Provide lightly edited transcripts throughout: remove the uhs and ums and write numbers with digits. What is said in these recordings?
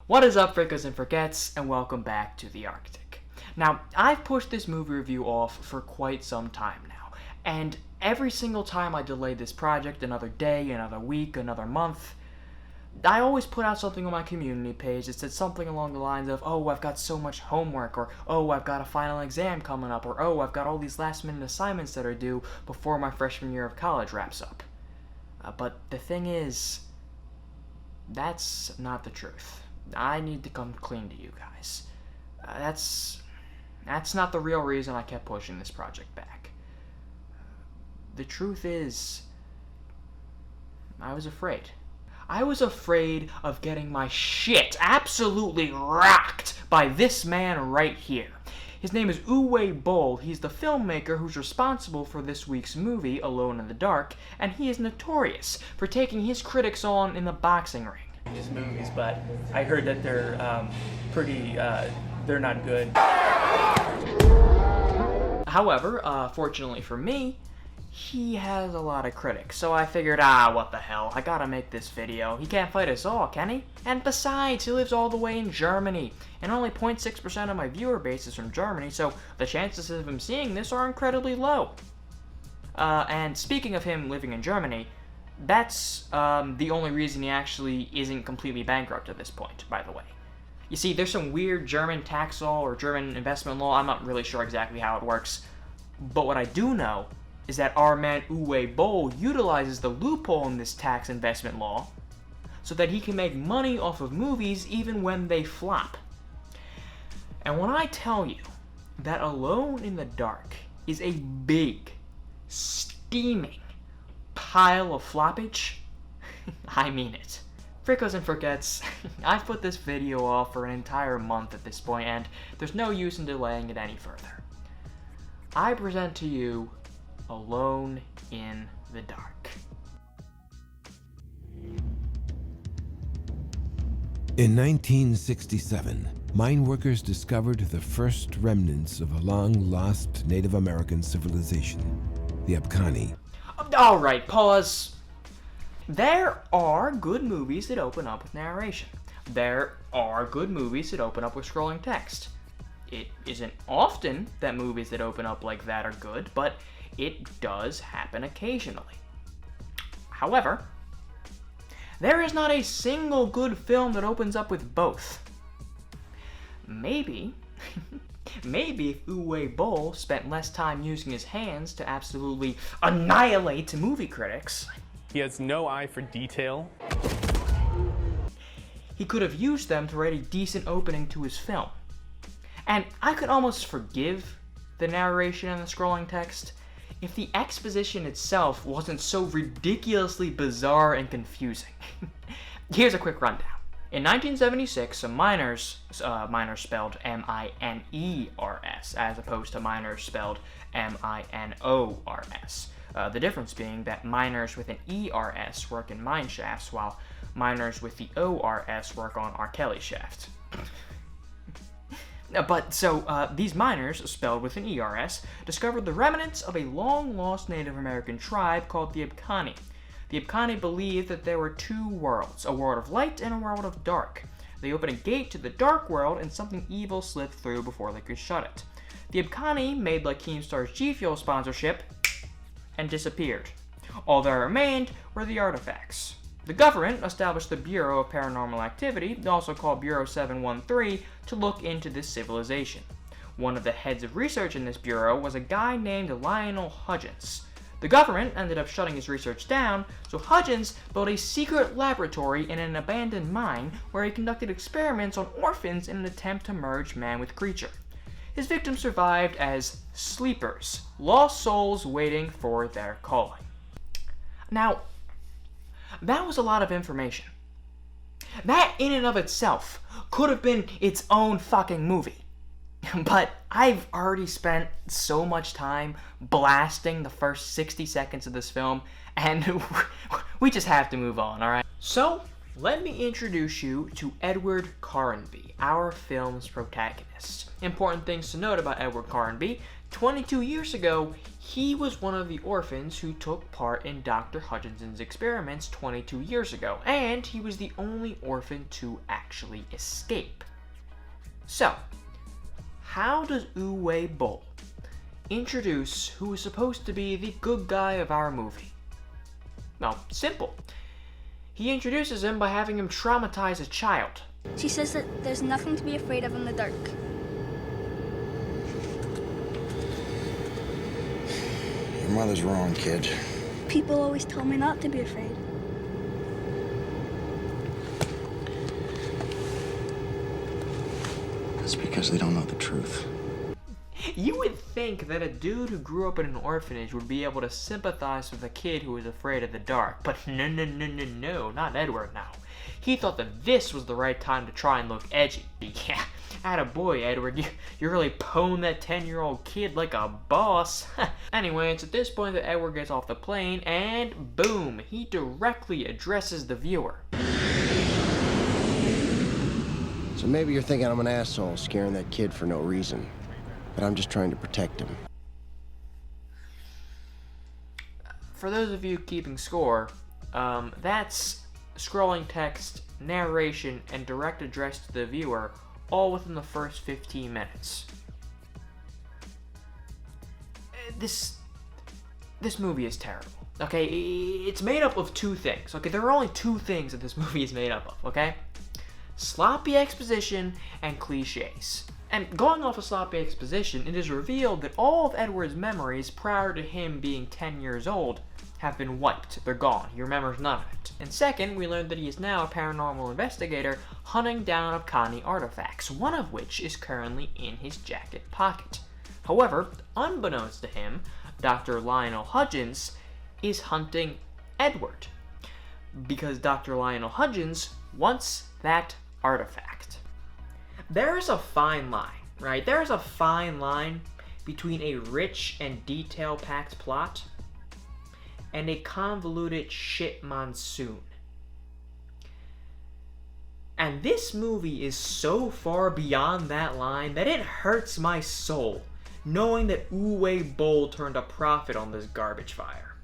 What is up, Frickers and Forgets, and welcome back to the Arctic. Now, I've pushed this movie review off for quite some time now, and every single time I delay this project another day, another week, another month, I always put out something on my community page that said something along the lines of, oh, I've got so much homework, or oh, I've got a final exam coming up, or oh, I've got all these last-minute assignments that are due before my freshman year of college wraps up. But the thing is, that's not the truth. I need to come clean to you guys. That's not the real reason I kept pushing this project back. The truth is, I was afraid. I was afraid of getting my shit absolutely rocked by this man right here. His name is Uwe Boll. He's the filmmaker who's responsible for this week's movie, Alone in the Dark, and he is notorious for taking his critics on in the boxing ring. His movies, but I heard that they're they're not good. However, fortunately for me, he has a lot of critics, so I figured, what the hell, I gotta make this video. He can't fight us all, can he? And besides, he lives all the way in Germany, and only 0.6% of my viewer base is from Germany, so the chances of him seeing this are incredibly low. And speaking of him living in Germany, that's the only reason he actually isn't completely bankrupt at this point, by the way. You see, there's some weird German tax law or German investment law, I'm not really sure exactly how it works, but what I do know is that our man Uwe Boll utilizes the loophole in this tax investment law so that he can make money off of movies even when they flop. And when I tell you that Alone in the Dark is a big, steaming pile of floppage, I mean it. Frickos and Forgets, I've put this video off for an entire month at this point, and there's no use in delaying it any further. I present to you Alone in the Dark. In 1967, mine workers discovered the first remnants of a long-lost Native American civilization, the Abkhani. Alright, pause. There are good movies that open up with narration. There are good movies that open up with scrolling text. It isn't often that movies that open up like that are good, but it does happen occasionally. However, there is not a single good film that opens up with both. Maybe if Uwe Boll spent less time using his hands to absolutely annihilate movie critics, He has no eye for detail. he could have used them to write a decent opening to his film. And I could almost forgive the narration and the scrolling text if the exposition itself wasn't so ridiculously bizarre and confusing. Here's a quick rundown. In 1976, some miners spelled M-I-N-E-R-S, as opposed to miners spelled M-I-N-O-R-S. The difference being that miners with an E-R-S work in mine shafts, while miners with the O-R-S work on R. Kelly shafts. These miners, spelled with an E-R-S, discovered the remnants of a long-lost Native American tribe called the Abkhani. The Abkhani believed that there were two worlds, a world of light and a world of dark. They opened a gate to the dark world and something evil slipped through before they could shut it. The Abkhani made like Keemstar's G Fuel sponsorship and disappeared. All that remained were the artifacts. The government established the Bureau of Paranormal Activity, also called Bureau 713, to look into this civilization. One of the heads of research in this bureau was a guy named Lionel Hudgens. The government ended up shutting his research down, so Hudgens built a secret laboratory in an abandoned mine where he conducted experiments on orphans in an attempt to merge man with creature. His victims survived as sleepers, lost souls waiting for their calling. Now, that was a lot of information. That in and of itself could have been its own fucking movie. But I've already spent so much time blasting the first 60 seconds of this film, and we just have to move on, alright? So, let me introduce you to Edward Carnby, our film's protagonist. Important things to note about Edward Carnby: 22 years ago, he was one of the orphans who took part in Dr. Hutchinson's experiments 22 years ago, and he was the only orphan to actually escape. So, how does Uwe Boll introduce who is supposed to be the good guy of our movie? Well, simple. He introduces him by having him traumatize a child. She says that there's nothing to be afraid of in the dark. Your mother's wrong, kid. People always tell me not to be afraid. That's because they don't know the truth. You would think that a dude who grew up in an orphanage would be able to sympathize with a kid who was afraid of the dark, but no, not Edward now. He thought that this was the right time to try and look edgy. Yeah, attaboy, Edward, you really pwned that 10-year-old kid like a boss. Anyway, it's at this point that Edward gets off the plane, and boom, he directly addresses the viewer. So maybe you're thinking I'm an asshole scaring that kid for no reason. But I'm just trying to protect him. For those of you keeping score, that's scrolling text, narration, and direct address to the viewer, all within the first 15 minutes. This movie is terrible, okay? It's made up of two things, okay? There are only two things that this movie is made up of, okay? Sloppy exposition and cliches. And going off of sloppy exposition, it is revealed that all of Edward's memories prior to him being 10 years old have been wiped. They're gone. He remembers none of it. And second, we learned that he is now a paranormal investigator hunting down Abkhani artifacts, one of which is currently in his jacket pocket. However, unbeknownst to him, Dr. Lionel Hudgens is hunting Edward, because Dr. Lionel Hudgens wants that artifact. There is a fine line, right? There is a fine line between a rich and detail-packed plot and a convoluted shit monsoon. And this movie is so far beyond that line that it hurts my soul knowing that Uwe Boll turned a profit on this garbage fire.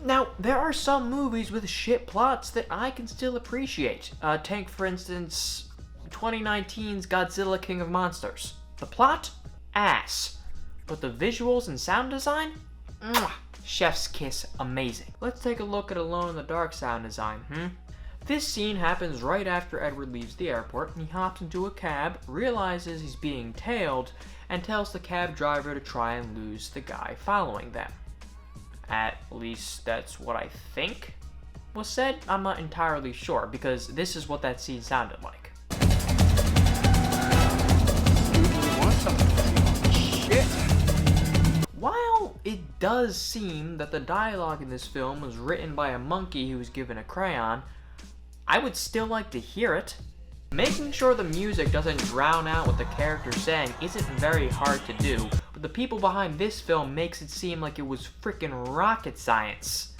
Now, there are some movies with shit plots that I can still appreciate. Take, for instance, 2019's Godzilla King of Monsters. The plot? Ass. But the visuals and sound design? Mwah! Chef's kiss, amazing. Let's take a look at Alone in the Dark sound design, This scene happens right after Edward leaves the airport and he hops into a cab, realizes he's being tailed, and tells the cab driver to try and lose the guy following them. At least that's what I think was said. I'm not entirely sure, because this is what that scene sounded like. While it does seem that the dialogue in this film was written by a monkey who was given a crayon, I would still like to hear it. Making sure the music doesn't drown out what the character's saying isn't very hard to do, but the people behind this film makes it seem like it was frickin' rocket science.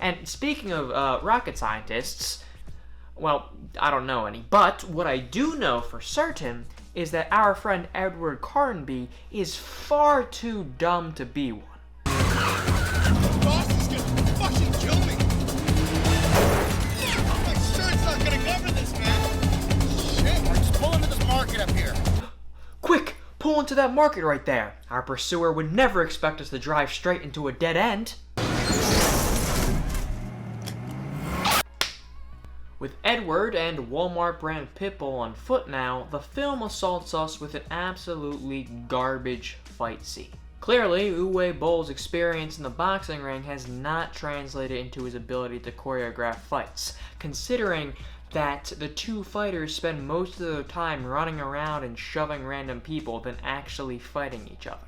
And speaking of rocket scientists, well, I don't know any, but what I do know for certain is that our friend Edward Carnby is far too dumb to be one. Boss is gonna fucking kill me! My shirt's not gonna cover this, man! Shit, we're just pulling to this market up here. Quick! Pull into that market right there! Our pursuer would never expect us to drive straight into a dead end. With Edward and Walmart brand Pitbull on foot now, the film assaults us with an absolutely garbage fight scene. Clearly, Uwe Boll's experience in the boxing ring has not translated into his ability to choreograph fights, considering that the two fighters spend most of their time running around and shoving random people than actually fighting each other.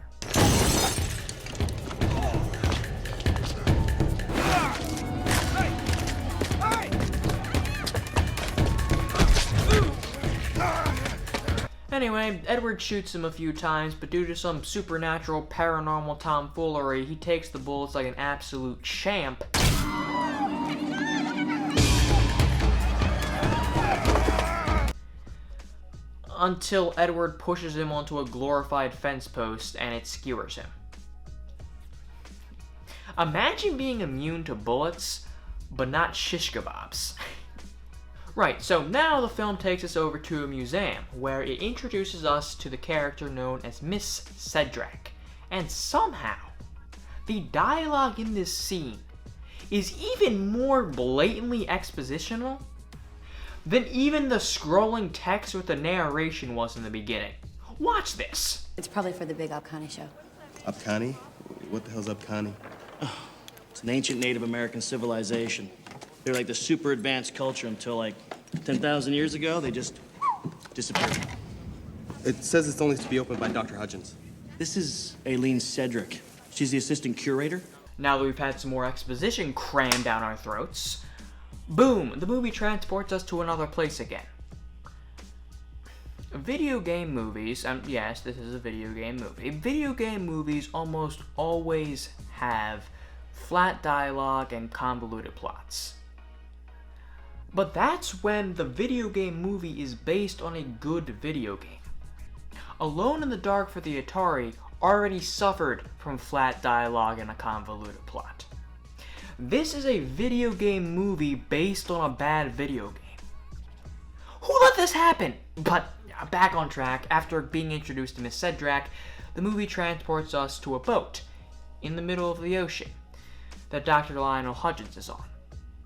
Anyway, Edward shoots him a few times, but due to some supernatural paranormal tomfoolery, he takes the bullets like an absolute champ. until Edward pushes him onto a glorified fence post and it skewers him. Imagine being immune to bullets, but not shish kebabs. Right, so now the film takes us over to a museum, where it introduces us to the character known as Miss Cedric. And somehow, the dialogue in this scene is even more blatantly expositional than even the scrolling text with the narration was in the beginning. Watch this. It's probably for the big Alcani show. Upcani? What the hell's Upcani? It's an ancient Native American civilization. They're like the super advanced culture until like 10,000 years ago, they just disappeared. It says it's only to be opened by Dr. Hudgens. This is Aileen Cedric. She's the assistant curator. Now that we've had some more exposition crammed down our throats, boom, the movie transports us to another place again. Video game movies, and yes, this is a video game movie. Video game movies almost always have flat dialogue and convoluted plots. But that's when the video game movie is based on a good video game. Alone in the Dark for the Atari already suffered from flat dialogue and a convoluted plot. This is a video game movie based on a bad video game. Who let this happen? But back on track, after being introduced to Miss Cedric, the movie transports us to a boat in the middle of the ocean that Dr. Lionel Hudgens is on.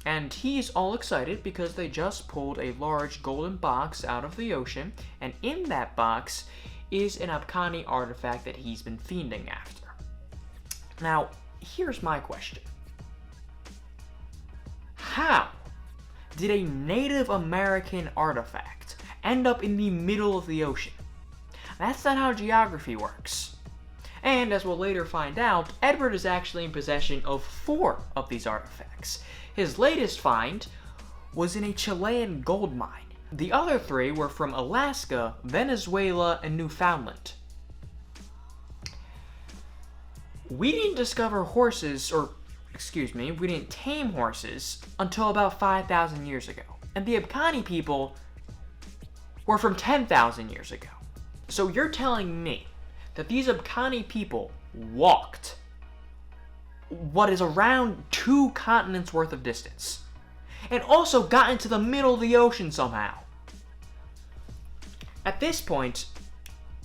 And he's all excited because they just pulled a large golden box out of the ocean, and in that box is an Upcani artifact that he's been fiending after. Now, here's my question. How did a Native American artifact end up in the middle of the ocean? That's not how geography works. And as we'll later find out, Edward is actually in possession of 4 of these artifacts. His latest find was in a Chilean gold mine. The other 3 were from Alaska, Venezuela, and Newfoundland. We didn't discover horses, we didn't tame horses until about 5,000 years ago. And the Upcani people were from 10,000 years ago. So you're telling me that these Upcani people walked what is around 2 continents worth of distance, and also got into the middle of the ocean somehow. At this point,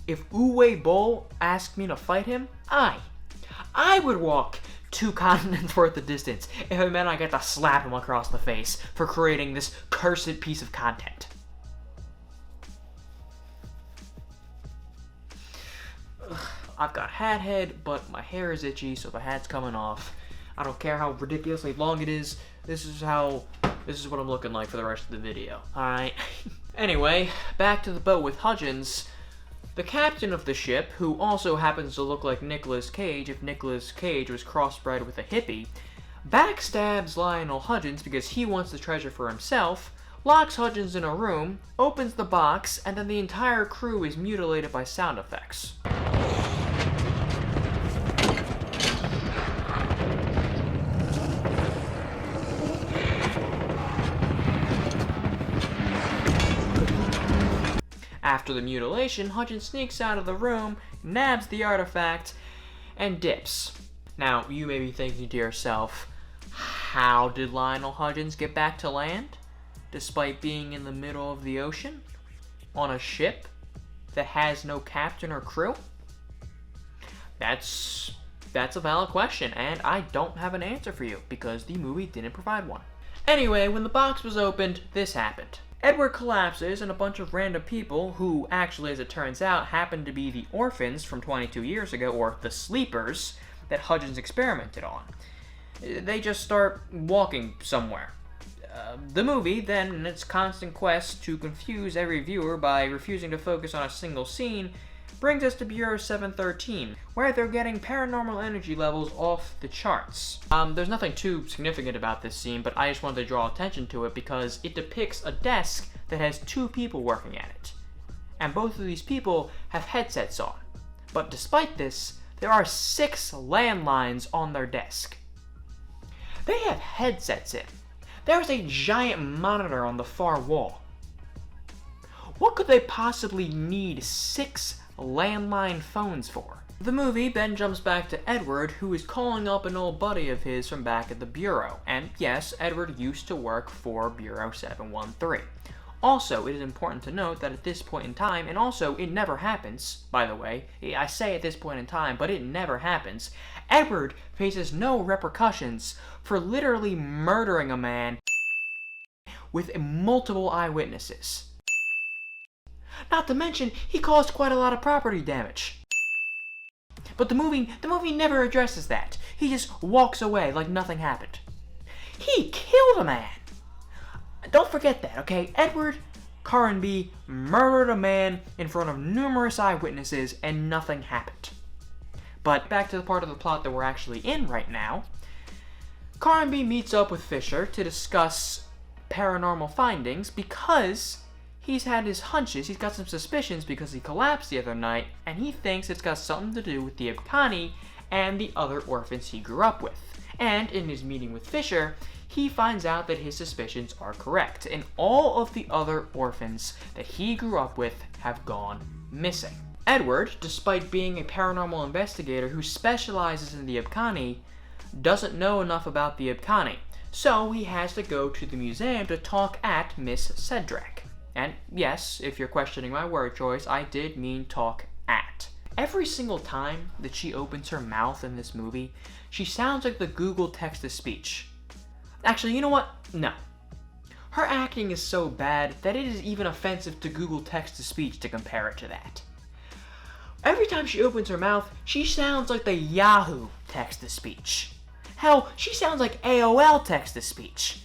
if Uwe Boll asked me to fight him, I would walk 2 continents worth of distance if it meant I got to slap him across the face for creating this cursed piece of content. I've got hat head, but my hair is itchy, so the hat's coming off. I don't care how ridiculously long it is. This is what I'm looking like for the rest of the video. Alright. Anyway, back to the boat with Hudgens. The captain of the ship, who also happens to look like Nicolas Cage if Nicolas Cage was crossbred with a hippie, backstabs Lionel Hudgens because he wants the treasure for himself, locks Hudgens in a room, opens the box, and then the entire crew is mutilated by sound effects. After the mutilation, Hudgens sneaks out of the room, nabs the artifact, and dips. Now, you may be thinking to yourself, how did Lionel Hudgens get back to land, despite being in the middle of the ocean, on a ship that has no captain or crew? That's a valid question, and I don't have an answer for you, because the movie didn't provide one. Anyway, when the box was opened, this happened. Edward collapses, and a bunch of random people, who actually, as it turns out, happen to be the orphans from 22 years ago, or the sleepers, that Hudgens experimented on. They just start walking somewhere. The movie, then, in its constant quest to confuse every viewer by refusing to focus on a single scene, brings us to Bureau 713, where they're getting paranormal energy levels off the charts. There's nothing too significant about this scene, but I just wanted to draw attention to it because it depicts a desk that has 2 people working at it. And both of these people have headsets on. But despite this, there are 6 landlines on their desk. They have headsets in. There's a giant monitor on the far wall. What could they possibly need 6 landline phones for? The movie then jumps back to Edward, who is calling up an old buddy of his from back at the Bureau. And yes, Edward used to work for Bureau 713. Also, it is important to note that at this point in time, and also it never happens, by the way, I say at this point in time, but it never happens, Edward faces no repercussions for literally murdering a man with multiple eyewitnesses. Not to mention, he caused quite a lot of property damage. But the movie never addresses that. He just walks away like nothing happened. He killed a man! Don't forget that, okay? Edward Carnby murdered a man in front of numerous eyewitnesses and nothing happened. But back to the part of the plot that we're actually in right now. Carnby meets up with Fisher to discuss paranormal findings because he's had his hunches, he's got some suspicions because he collapsed the other night, and he thinks it's got something to do with the Abkhani and the other orphans he grew up with. And in his meeting with Fisher, he finds out that his suspicions are correct, and all of the other orphans that he grew up with have gone missing. Edward, despite being a paranormal investigator who specializes in the Abkhani, doesn't know enough about the Abkhani, so he has to go to the museum to talk at Miss Cedric. And yes, if you're questioning my word choice, I did mean talk at. Every single time that she opens her mouth in this movie, she sounds like the Google text-to-speech. Actually, you know what? No. Her acting is so bad that it is even offensive to Google text-to-speech to compare it to that. Every time she opens her mouth, she sounds like the Yahoo text-to-speech. Hell, she sounds like AOL text-to-speech.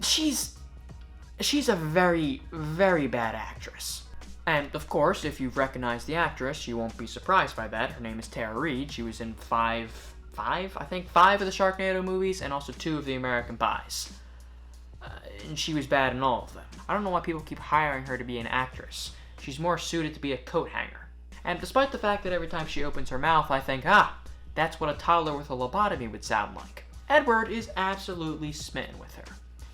She's a very, very bad actress. And of course, if you've recognized the actress, you won't be surprised by that. Her name is Tara Reid. She was in five of the Sharknado movies and also 2 of the American Pies. And she was bad in all of them. I don't know why people keep hiring her to be an actress. She's more suited to be a coat hanger. And despite the fact that every time she opens her mouth, I think, that's what a toddler with a lobotomy would sound like. Edward is absolutely smitten with her.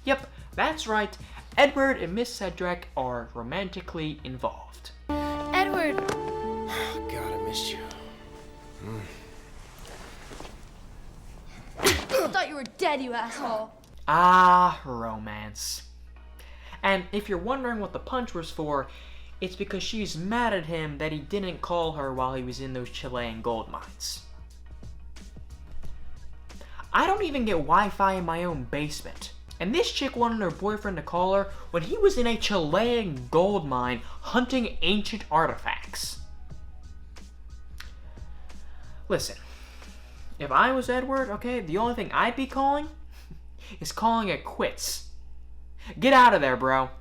Yep, that's right. Edward and Miss Cedric are romantically involved. Edward! God, I missed you. I thought you were dead, you asshole. Ah, romance. And if you're wondering what the punch was for, it's because she's mad at him that he didn't call her while he was in those Chilean gold mines. I don't even get Wi-Fi in my own basement. And this chick wanted her boyfriend to call her when he was in a Chilean gold mine hunting ancient artifacts. Listen, if I was Edward, okay, the only thing I'd be calling is calling it quits. Get out of there, bro.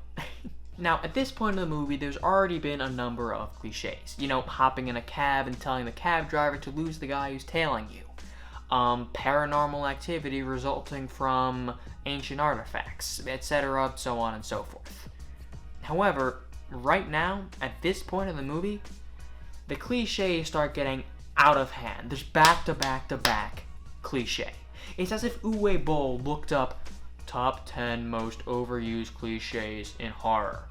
Now, at this point in the movie, there's already been a number of cliches. You know, hopping in a cab and telling the cab driver to lose the guy who's tailing you. Paranormal activity resulting from ancient artifacts, etc., so on and so forth. However, right now, at this point in the movie, the cliches start getting out of hand. There's back-to-back-to-back cliche. It's as if Uwe Boll looked up top 10 most overused cliches in horror.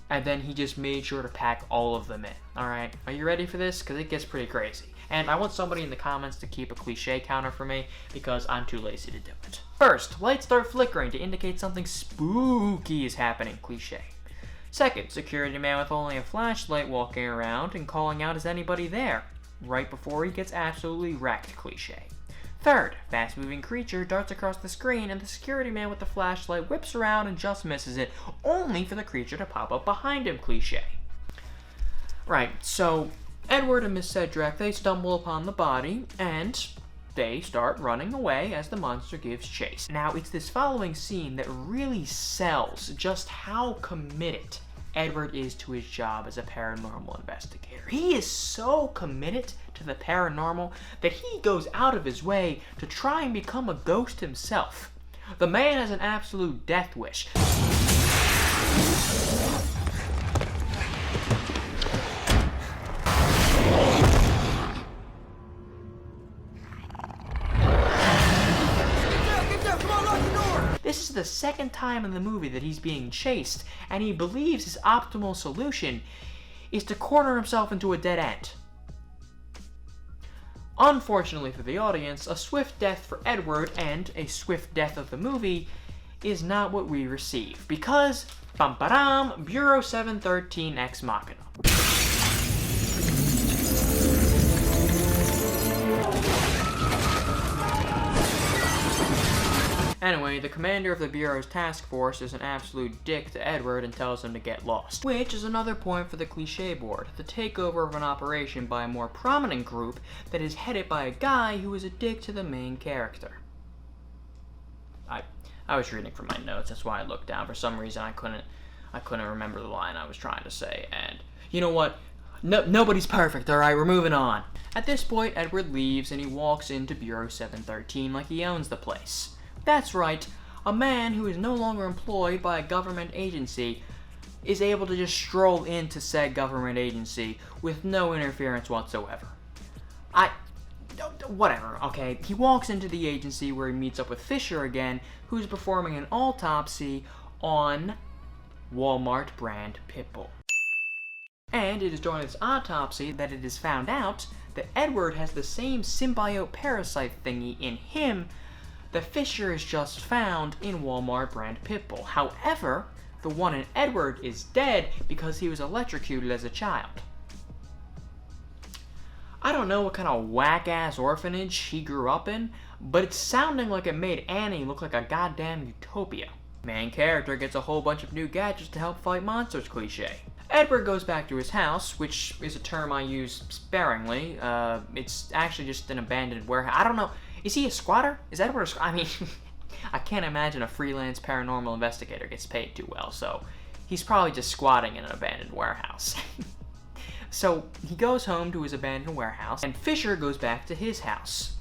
And then he just made sure to pack all of them in. Alright, are you ready for this? Because it gets pretty crazy. And I want somebody in the comments to keep a cliche counter for me because I'm too lazy to do it. First, lights start flickering to indicate something spooky is happening, cliche. Second, security man with only a flashlight walking around and calling out, is anybody there? Right before he gets absolutely wrecked, cliche. Third, fast-moving creature darts across the screen and the security man with the flashlight whips around and just misses it, only for the creature to pop up behind him, cliche. Right, so Edward and Miss Cedric, they stumble upon the body, and they start running away as the monster gives chase. Now, it's this following scene that really sells just how committed Edward is to his job as a paranormal investigator. He is so committed to the paranormal that he goes out of his way to try and become a ghost himself. The man has an absolute death wish. This is is the second time in the movie that he's being chased, and he believes his optimal solution is to corner himself into a dead end. Unfortunately for the audience, a swift death for Edward and a swift death of the movie is not what we receive, because, bam, Bureau 713 Ex Machina. Anyway, the commander of the Bureau's task force is an absolute dick to Edward and tells him to get lost. Which is another point for the cliche board, the takeover of an operation by a more prominent group that is headed by a guy who is a dick to the main character. I was reading from my notes, that's why I looked down. For some reason I couldn't remember the line I was trying to say, and you know what? Nobody's perfect, alright? We're moving on. At this point, Edward leaves and he walks into Bureau 713 like he owns the place. That's right, a man who is no longer employed by a government agency is able to just stroll into said government agency with no interference whatsoever. Whatever, okay. He walks into the agency where he meets up with Fisher again, who's performing an autopsy on Walmart brand Pitbull. And it is during this autopsy that it is found out that Edward has the same symbiote parasite thingy in him that Fisher is just found in Walmart brand Pitbull. However, the one in Edward is dead because he was electrocuted as a child. I don't know what kind of whack-ass orphanage he grew up in, but it's sounding like it made Annie look like a goddamn utopia. Main character gets a whole bunch of new gadgets to help fight monsters cliche. Edward goes back to his house, which is a term I use sparingly. It's actually just an abandoned warehouse. I don't know. Is he a squatter? Is Edward a squatter? I mean, I can't imagine a freelance paranormal investigator gets paid too well, so he's probably just squatting in an abandoned warehouse. So he goes home to his abandoned warehouse, and Fisher goes back to his house,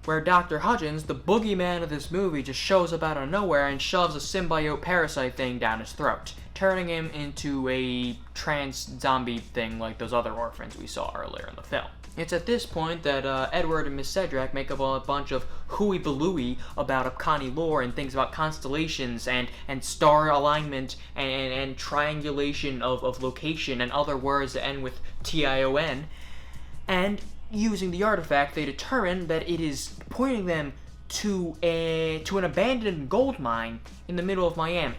where Dr. Hudgens, the boogeyman of this movie, just shows up out of nowhere and shoves a symbiote parasite thing down his throat, turning him into a trans-zombie thing like those other orphans we saw earlier in the film. It's at this point that Edward and Miss Cedric make up a bunch of hooey-balooey about Abkhani lore and things about constellations and star alignment and triangulation of location and other words that end with T-I-O-N. And using the artifact, they determine that it is pointing them to an abandoned gold mine in the middle of Miami.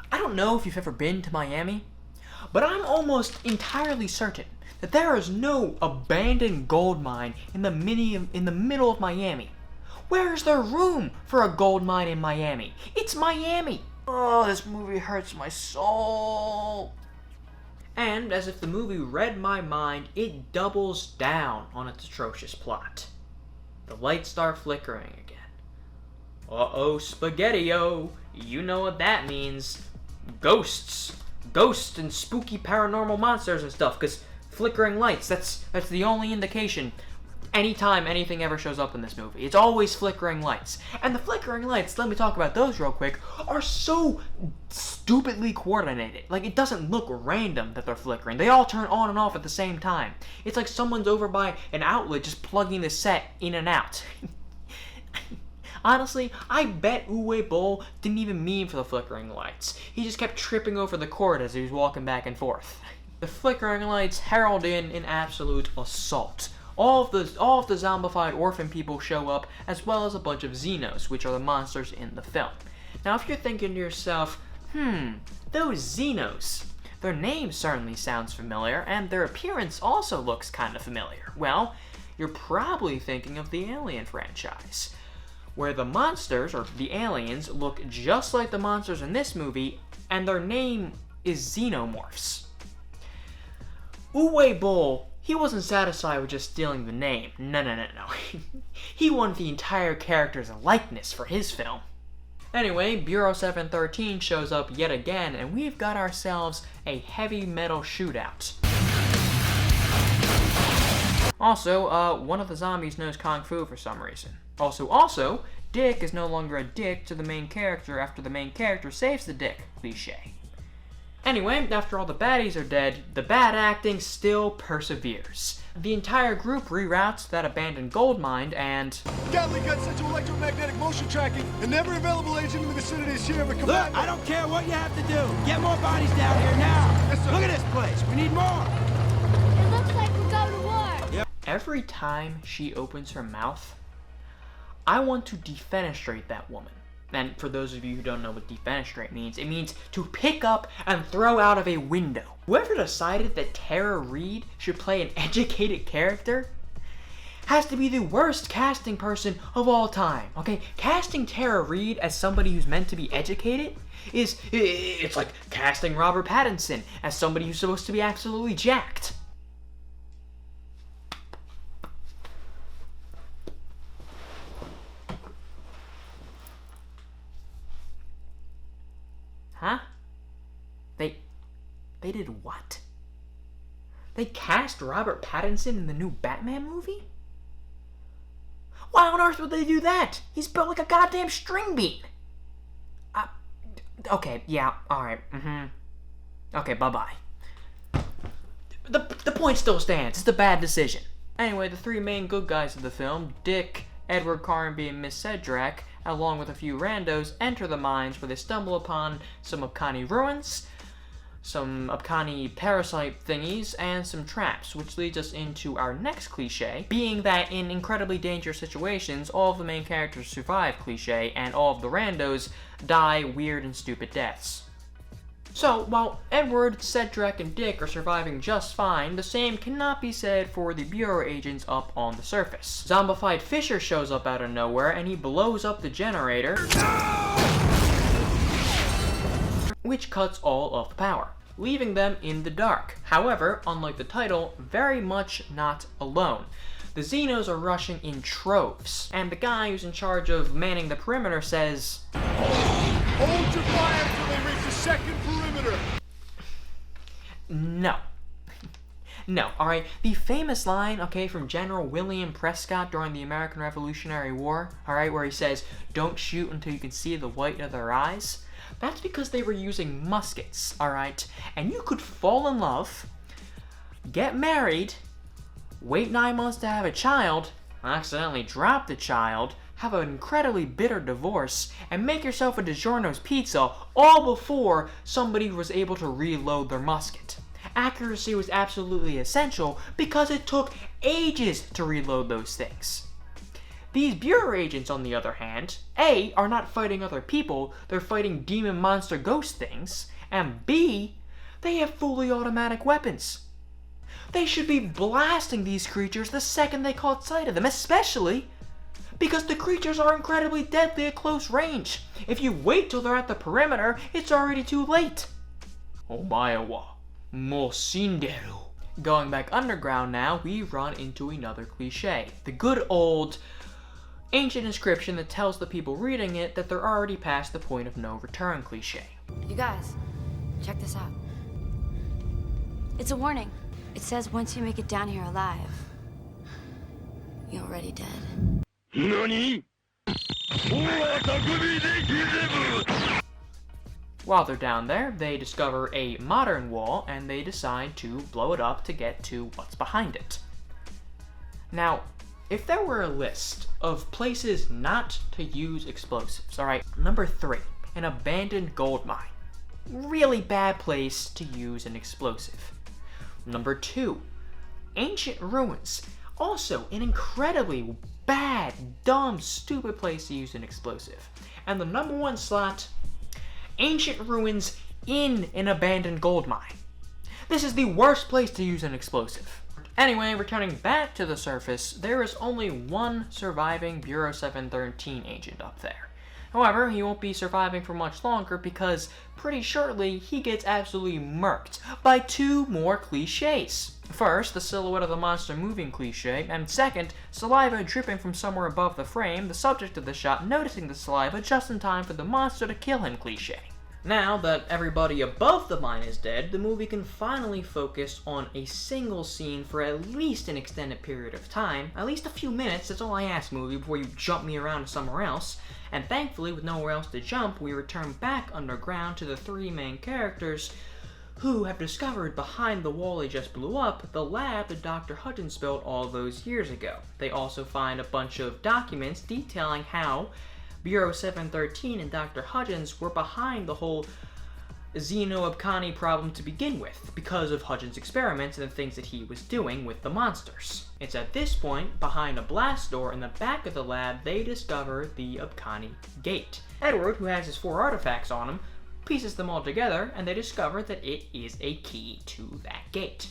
I don't know if you've ever been to Miami, but I'm almost entirely certain that there is no abandoned gold mine in the middle of Miami. Where is there room for a gold mine in Miami? It's Miami! Oh, this movie hurts my soul. And, as if the movie read my mind, it doubles down on its atrocious plot. The lights start flickering again. Uh-oh, spaghetti-o! You know what that means. Ghosts. Ghosts and spooky paranormal monsters and stuff, because flickering lights, that's the only indication anytime anything ever shows up in this movie. It's always flickering lights. And the flickering lights, let me talk about those real quick, are so stupidly coordinated. Like, it doesn't look random that they're flickering. They all turn on and off at the same time. It's like someone's over by an outlet just plugging the set in and out. Honestly, I bet Uwe Boll didn't even mean for the flickering lights. He just kept tripping over the cord as he was walking back and forth. The flickering lights herald in an absolute assault. All of the zombified orphan people show up, as well as a bunch of Xenos, which are the monsters in the film. Now, if you're thinking to yourself, those Xenos, their name certainly sounds familiar, and their appearance also looks kind of familiar. Well, you're probably thinking of the Alien franchise, where the monsters, or the aliens, look just like the monsters in this movie, and their name is Xenomorphs. Uwe Boll, he wasn't satisfied with just stealing the name. No. He wanted the entire character's likeness for his film. Anyway, Bureau 713 shows up yet again, and we've got ourselves a heavy metal shootout. Also, one of the zombies knows Kung Fu for some reason. Also, Dick is no longer a dick to the main character after the main character saves the Dick, cliche. Anyway, after all the baddies are dead, the bad acting still perseveres. The entire group reroutes to that abandoned gold mine and... Gatling gun sent to electromagnetic motion tracking. An never available agent in the vicinity is here. Look, I don't care what you have to do. Get more bodies down here now. Yes, sir. Look at this place. We need more. It looks like we're going to war. Yep. Every time she opens her mouth, I want to defenestrate that woman. And for those of you who don't know what defenestrate means, it means to pick up and throw out of a window. Whoever decided that Tara Reid should play an educated character has to be the worst casting person of all time, okay? Casting Tara Reid as somebody who's meant to be educated it's like casting Robert Pattinson as somebody who's supposed to be absolutely jacked. Huh? They did what? They cast Robert Pattinson in the new Batman movie? Why on earth would they do that? He's built like a goddamn string bean. Okay, yeah, alright, Okay, bye-bye. The point still stands. It's a bad decision. Anyway, the three main good guys of the film, Dick, Edward Carnby, and Miss Sedgwick, along with a few randos, enter the mines where they stumble upon some uncanny ruins, some uncanny parasite thingies, and some traps, which leads us into our next cliche, being that in incredibly dangerous situations, all of the main characters survive cliche, and all of the randos die weird and stupid deaths. So, while Edward, Cedric, and Dick are surviving just fine, the same cannot be said for the Bureau agents up on the surface. Zombified Fisher shows up out of nowhere, and he blows up the generator, which cuts all of the power, leaving them in the dark. However, unlike the title, very much not alone. The Xenos are rushing in troves, and the guy who's in charge of manning the perimeter says, Hold your fire until they reach the second perimeter. No. No, alright? The famous line, okay, from General William Prescott during the American Revolutionary War, alright, where he says, don't shoot until you can see the white of their eyes. That's because they were using muskets, alright? And you could fall in love, get married, wait 9 months to have a child, accidentally drop the child, have an incredibly bitter divorce, and make yourself a DiGiorno's pizza all before somebody was able to reload their musket. Accuracy was absolutely essential because it took ages to reload those things. These Bureau agents, on the other hand, A, are not fighting other people, they're fighting demon monster ghost things, and B, they have fully automatic weapons. They should be blasting these creatures the second they caught sight of them, especially because the creatures are incredibly deadly at close range. If you wait till they're at the perimeter, it's already too late. Omae wa mo shinderu. Going back underground now, we run into another cliche. The good old ancient inscription that tells the people reading it that they're already past the point of no return cliche. You guys, check this out. It's a warning. It says once you make it down here alive, you're already dead. NANI? While they're down there, they discover a modern wall and they decide to blow it up to get to what's behind it. Now, if there were a list of places not to use explosives, alright, number 3, an abandoned gold mine. Really bad place to use an explosive. Number 2, ancient ruins. Also, an incredibly bad, dumb, stupid place to use an explosive. And the number 1 slot, ancient ruins in an abandoned gold mine. This is the worst place to use an explosive. Anyway, returning back to the surface, there is only one surviving Bureau 713 agent up there. However, he won't be surviving for much longer because pretty shortly he gets absolutely murked by 2 more cliches. First, the silhouette of the monster moving cliche, and second, saliva dripping from somewhere above the frame, the subject of the shot noticing the saliva just in time for the monster to kill him cliche. Now that everybody above the mine is dead, the movie can finally focus on a single scene for at least an extended period of time, at least a few minutes, that's all I ask, movie, before you jump me around to somewhere else. And thankfully, with nowhere else to jump, we return back underground to the 3 main characters who have discovered behind the wall they just blew up the lab that Dr. Hudgens built all those years ago. They also find a bunch of documents detailing how Bureau 713 and Dr. Hudgens were behind the whole Xeno-Abkhani problem to begin with, because of Hudgens' experiments and the things that he was doing with the monsters. It's at this point, behind a blast door in the back of the lab, they discover the Abkhani gate. Edward, who has his 4 artifacts on him, pieces them all together, and they discover that it is a key to that gate.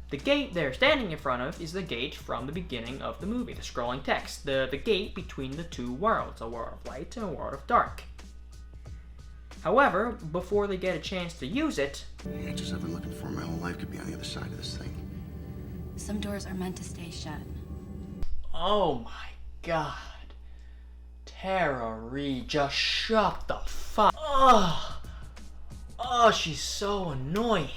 The gate they're standing in front of is the gate from the beginning of the movie, the scrolling text, the gate between the 2 worlds, a world of light and a world of dark. However, before they get a chance to use it... The answers I've been looking for my whole life could be on the other side of this thing. Some doors are meant to stay shut. Oh my god. Tara Reid, just shut the fuck. Oh, she's so annoying.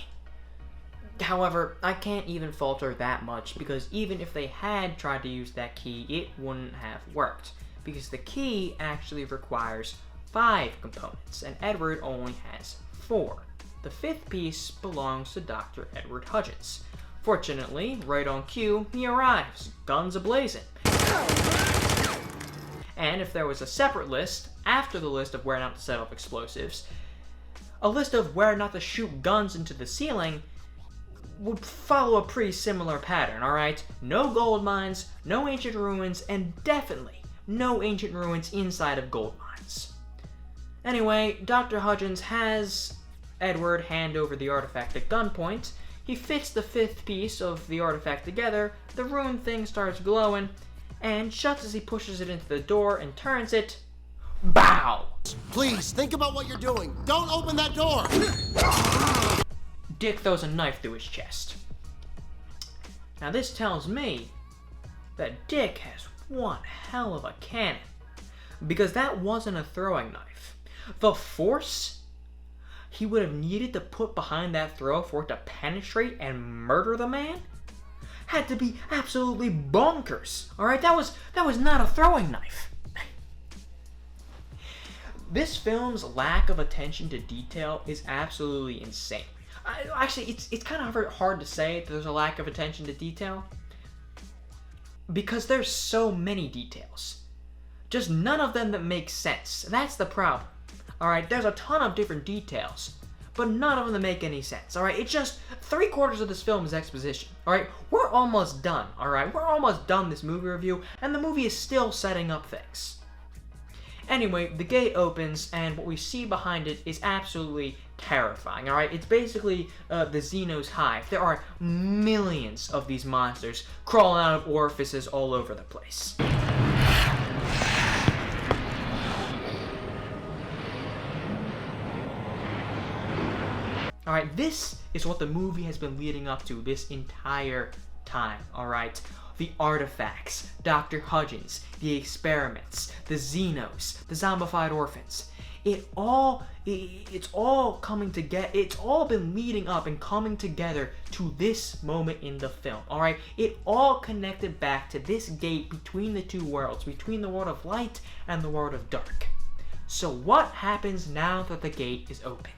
However, I can't even fault her that much, because even if they had tried to use that key, it wouldn't have worked. Because the key actually requires 5 components, and Edward only has 4. The 5th piece belongs to Dr. Edward Hudgens. Fortunately, right on cue, he arrives, guns a-blazing. And if there was a separate list, after the list of where not to set off explosives, a list of where not to shoot guns into the ceiling would follow a pretty similar pattern, alright? No gold mines, no ancient ruins, and definitely no ancient ruins inside of gold mines. Anyway, Dr. Hudgens has Edward hand over the artifact at gunpoint. He fits the 5th piece of the artifact together, the rune thing starts glowing, and shuts as he pushes it into the door and turns it. Bow! Please, think about what you're doing. Don't open that door! Dick throws a knife through his chest. Now this tells me that Dick has one hell of a cannon, because that wasn't a throwing knife. The force he would have needed to put behind that throw for it to penetrate and murder the man had to be absolutely bonkers. Alright, that was not a throwing knife. This film's lack of attention to detail is absolutely insane. Actually, it's kind of hard to say that there's a lack of attention to detail, because there's so many details. Just none of them that make sense. That's the problem. Alright, there's a ton of different details, but none of them that make any sense. Alright, it's just 3/4 of this film is exposition. Alright, we're almost done. Alright, we're almost done this movie review, and the movie is still setting up things. Anyway, the gate opens, and what we see behind it is absolutely terrifying, alright? It's basically the Xeno's hive. There are millions of these monsters crawling out of orifices all over the place. Alright, this is what the movie has been leading up to this entire time, alright? The artifacts, Dr. Hudgens, the experiments, the Xenos, the zombified orphans. It's all coming together. It's all been leading up and coming together to this moment in the film, alright? It all connected back to this gate between the 2 worlds, between the world of light and the world of dark. So what happens now that the gate is open?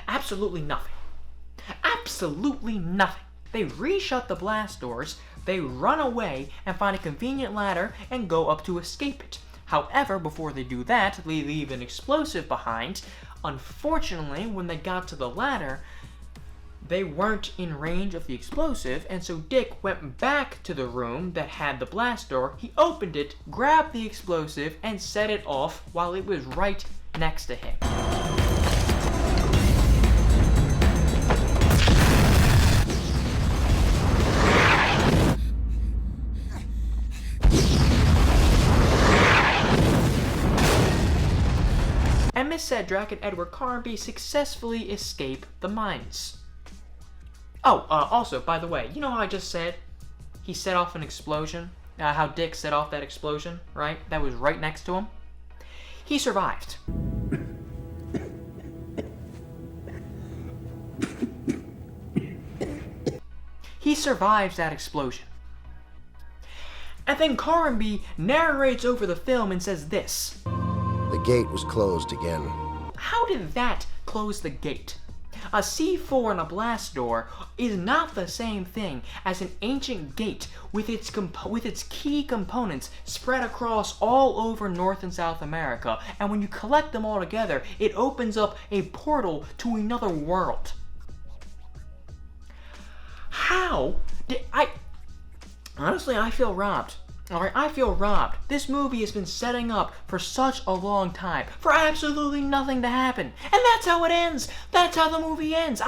Absolutely nothing. Absolutely nothing. They re-shut the blast doors, they run away and find a convenient ladder and go up to escape it. However, before they do that, they leave an explosive behind. Unfortunately, when they got to the ladder, they weren't in range of the explosive, and so Dick went back to the room that had the blast door. He opened it, grabbed the explosive, and set it off while it was right next to him. And Miss Cedric and Edward Carnby successfully escape the mines. Oh, also, by the way, you know how I just said he set off an explosion? How Dick set off that explosion, right? That was right next to him? He survived. He survives that explosion. And then Carnby narrates over the film and says this. The gate was closed again. How did that close the gate? A C4 and a blast door is not the same thing as an ancient gate with its key components spread across all over North and South America, and when you collect them all together, it opens up a portal to another world. How did Honestly, I feel robbed. Alright, I feel robbed. This movie has been setting up for such a long time for absolutely nothing to happen. And that's how it ends. That's how the movie ends.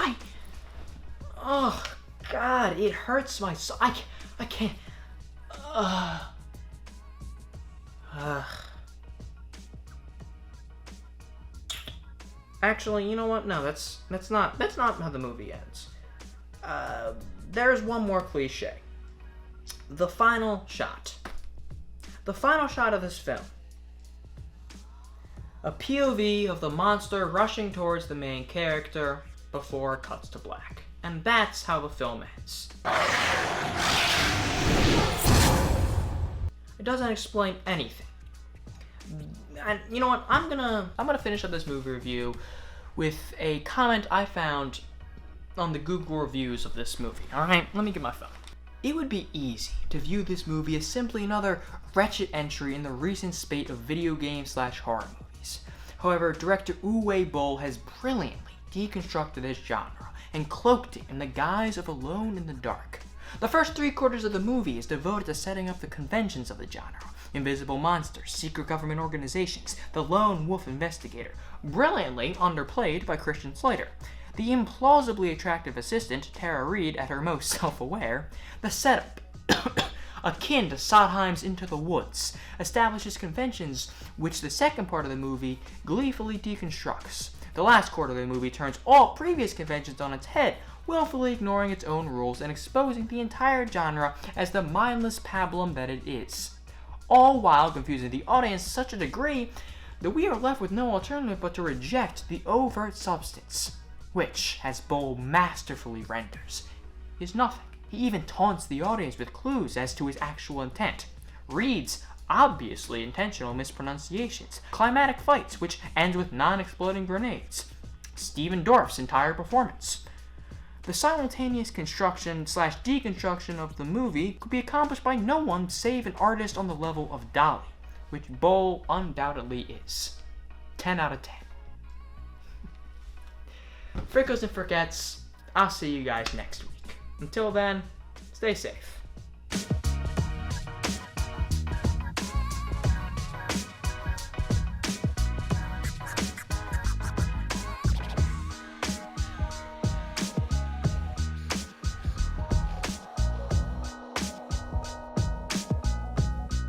Oh, God, it hurts my soul. I can't. Actually, you know what? No, that's not how the movie ends. There's one more cliche. The final shot. The final shot of this film. A POV of the monster rushing towards the main character before it cuts to black. And that's how the film ends. It doesn't explain anything. And you know what? I'm gonna finish up this movie review with a comment I found on the Google reviews of this movie. Alright, let me get my phone. It would be easy to view this movie as simply another wretched entry in the recent spate of video game/horror movies. However, director Uwe Boll has brilliantly deconstructed this genre and cloaked it in the guise of Alone in the Dark. The first 3/4 of the movie is devoted to setting up the conventions of the genre: invisible monsters, secret government organizations, the lone wolf investigator, brilliantly underplayed by Christian Slater, the implausibly attractive assistant, Tara Reid, at her most self-aware. The setup, akin to Sondheim's Into the Woods, establishes conventions which the second part of the movie gleefully deconstructs. The last quarter of the movie turns all previous conventions on its head, willfully ignoring its own rules and exposing the entire genre as the mindless pablum that it is. All while confusing the audience to such a degree that we are left with no alternative but to reject the overt substance, which, as Boll masterfully renders, is nothing. He even taunts the audience with clues as to his actual intent. Reed's obviously intentional mispronunciations, climatic fights which end with non-exploding grenades, Stephen Dorff's entire performance. The simultaneous construction/deconstruction of the movie could be accomplished by no one save an artist on the level of Dali, which Boll undoubtedly is. 10 out of 10. Frickles and Forgets, I'll see you guys next week. Until then, stay safe.